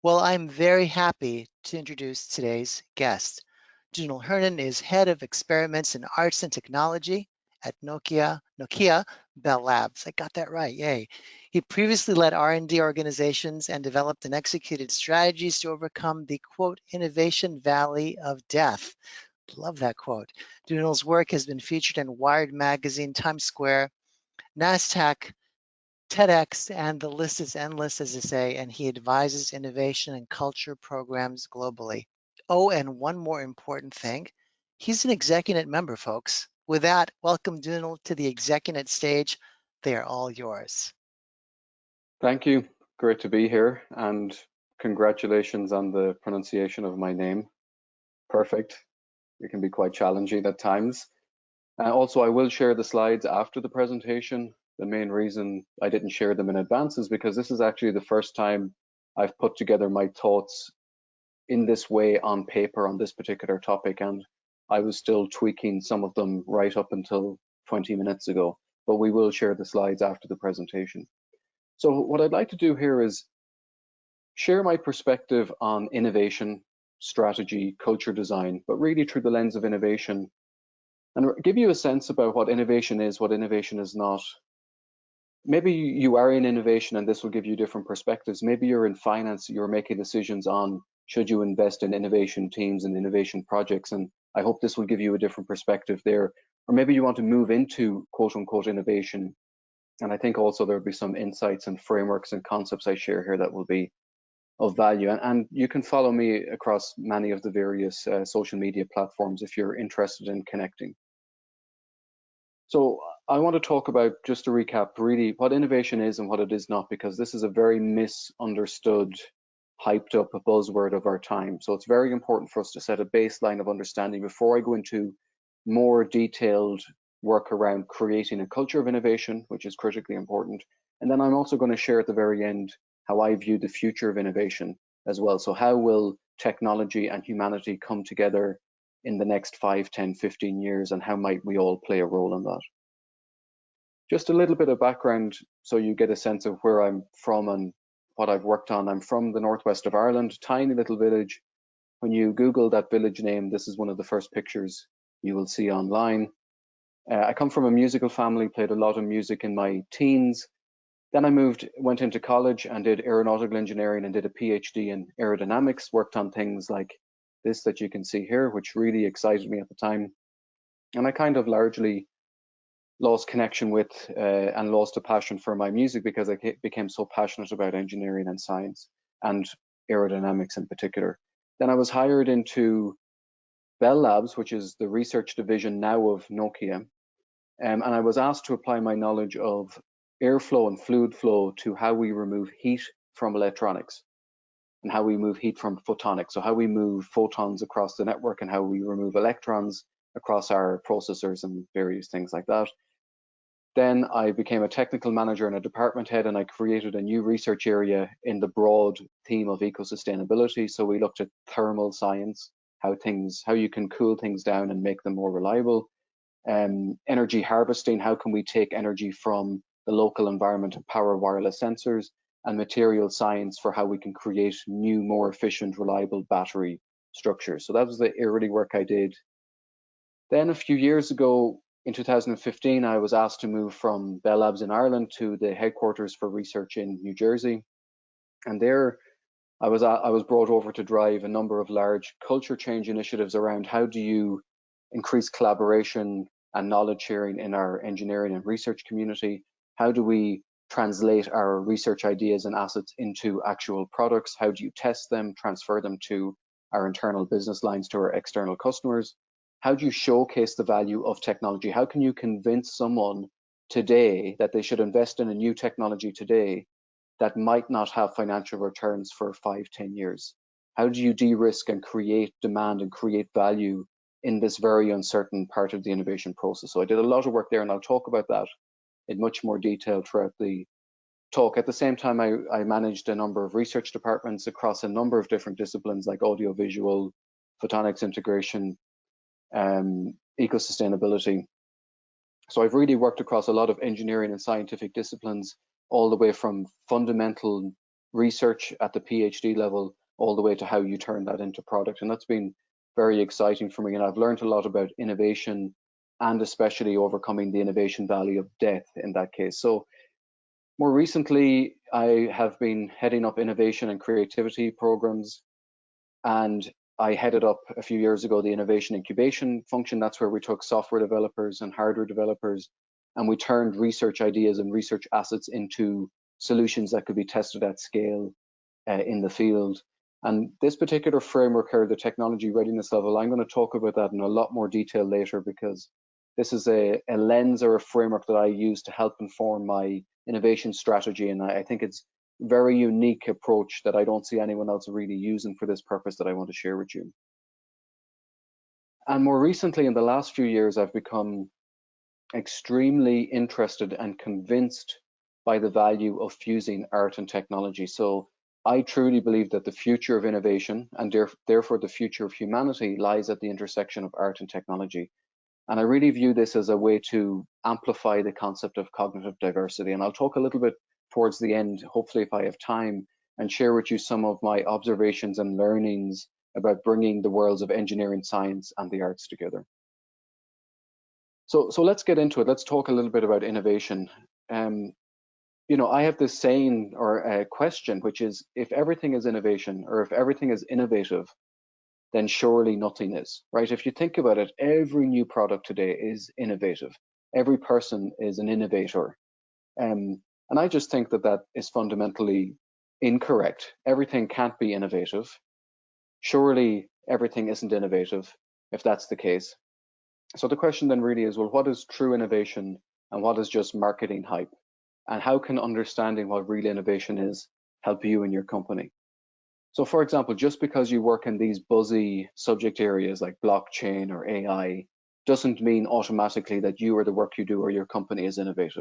Well, I'm very happy to introduce today's guest. Domhnaill Hernon is Head of Experiments in Arts and Technology at Nokia Bell Labs. I got that right, yay. He previously led R&D organizations and developed and executed strategies to overcome the, quote, innovation valley of death. Love that quote. Domhnall's work has been featured in Wired Magazine, Times Square, NASDAQ, TEDx, and the list is endless, as they say, and he advises innovation and culture programs globally. Oh, and one more important thing, he's an ExecuNet member, folks. With that, welcome Domhnaill to the ExecuNet stage. They are all yours. Thank you. Great to be here, and congratulations on the pronunciation of my name. Perfect. It can be quite challenging at times. Also, I will share the slides after the presentation. The main reason I didn't share them in advance is because this is actually the first time I've put together my thoughts in this way on paper on this particular topic, and I was still tweaking some of them right up until 20 minutes ago, but we will share the slides after the presentation. So what I'd like to do here is share my perspective on innovation, strategy, culture design, but really through the lens of innovation, and give you a sense about what innovation is not. Maybe you are in innovation and this will give you different perspectives. Maybe you're in finance, you're making decisions on should you invest in innovation teams and innovation projects, and I hope this will give you a different perspective there. Or maybe you want to move into quote unquote innovation, and I think also there'll be some insights and frameworks and concepts I share here that will be of value. And you can follow me across many of the various social media platforms if you're interested in connecting. So I want to talk about, just to recap, really what innovation is and what it is not, because this is a very misunderstood, hyped up buzzword of our time. So it's very important for us to set a baseline of understanding before I go into more detailed work around creating a culture of innovation, which is critically important. And then I'm also going to share at the very end how I view the future of innovation as well. So how will technology and humanity come together in the next 5, 10, 15 years, and how might we all play a role in that? Just a little bit of background so you get a sense of where I'm from and what I've worked on. I'm from the northwest of Ireland, tiny little village. When you Google that village name, this is one of the first pictures you will see online. I come from a musical family, played a lot of music in my teens. Then I went into college and did aeronautical engineering and did a PhD in aerodynamics, worked on things like this that you can see here, which really excited me at the time. And I kind of largely lost connection with and lost a passion for my music because I became so passionate about engineering and science and aerodynamics in particular. Then I was hired into Bell Labs, which is the research division now of Nokia. And I was asked to apply my knowledge of airflow and fluid flow to how we remove heat from electronics and how we move heat from photonics. So how we move photons across the network and how we remove electrons across our processors and various things like that. Then I became a technical manager and a department head, and I created a new research area in the broad theme of eco-sustainability. So we looked at thermal science, how you can cool things down and make them more reliable. Energy harvesting, how can we take energy from the local environment and power wireless sensors, and material science for how we can create new, more efficient, reliable battery structures. So that was the early work I did. Then a few years ago, in 2015, I was asked to move from Bell Labs in Ireland to the headquarters for research in New Jersey. And there I was brought over to drive a number of large culture change initiatives around how do you increase collaboration and knowledge sharing in our engineering and research community? How do we translate our research ideas and assets into actual products? How do you test them, transfer them to our internal business lines, to our external customers? How do you showcase the value of technology? How can you convince someone today that they should invest in a new technology today that might not have financial returns for 5, 10 years? How do you de-risk and create demand and create value in this very uncertain part of the innovation process? So I did a lot of work there, and I'll talk about that in much more detail throughout the talk. At the same time, I managed a number of research departments across a number of different disciplines like audiovisual, photonics integration, eco-sustainability. So I've really worked across a lot of engineering and scientific disciplines, all the way from fundamental research at the PhD level all the way to how you turn that into product. And that's been very exciting for me. And I've learned a lot about innovation and especially overcoming the innovation valley of death in that case. So more recently, I have been heading up innovation and creativity programs, and I headed up a few years ago the innovation incubation function. That's where we took software developers and hardware developers, and we turned research ideas and research assets into solutions that could be tested at scale in the field. And this particular framework here, the technology readiness level, I'm going to talk about that in a lot more detail later, because this is a lens or a framework that I use to help inform my innovation strategy. And I think it's a very unique approach that I don't see anyone else really using for this purpose that I want to share with you. And more recently, in the last few years, I've become extremely interested and convinced by the value of fusing art and technology. So I truly believe that the future of innovation and therefore the future of humanity lies at the intersection of art and technology. And I really view this as a way to amplify the concept of cognitive diversity. And I'll talk a little bit towards the end, hopefully if I have time, and share with you some of my observations and learnings about bringing the worlds of engineering, science, and the arts together. So let's get into it. Let's talk a little bit about innovation. I have this saying or a question, which is, if everything is innovation or if everything is innovative, then surely nothing is, right? If you think about it, every new product today is innovative. Every person is an innovator. And I just think that that is fundamentally incorrect. Everything can't be innovative. Surely everything isn't innovative if that's the case. So the question then really is, well, what is true innovation and what is just marketing hype? And how can understanding what real innovation is help you and your company? So for example, just because you work in these buzzy subject areas like blockchain or AI doesn't mean automatically that you or the work you do or your company is innovative.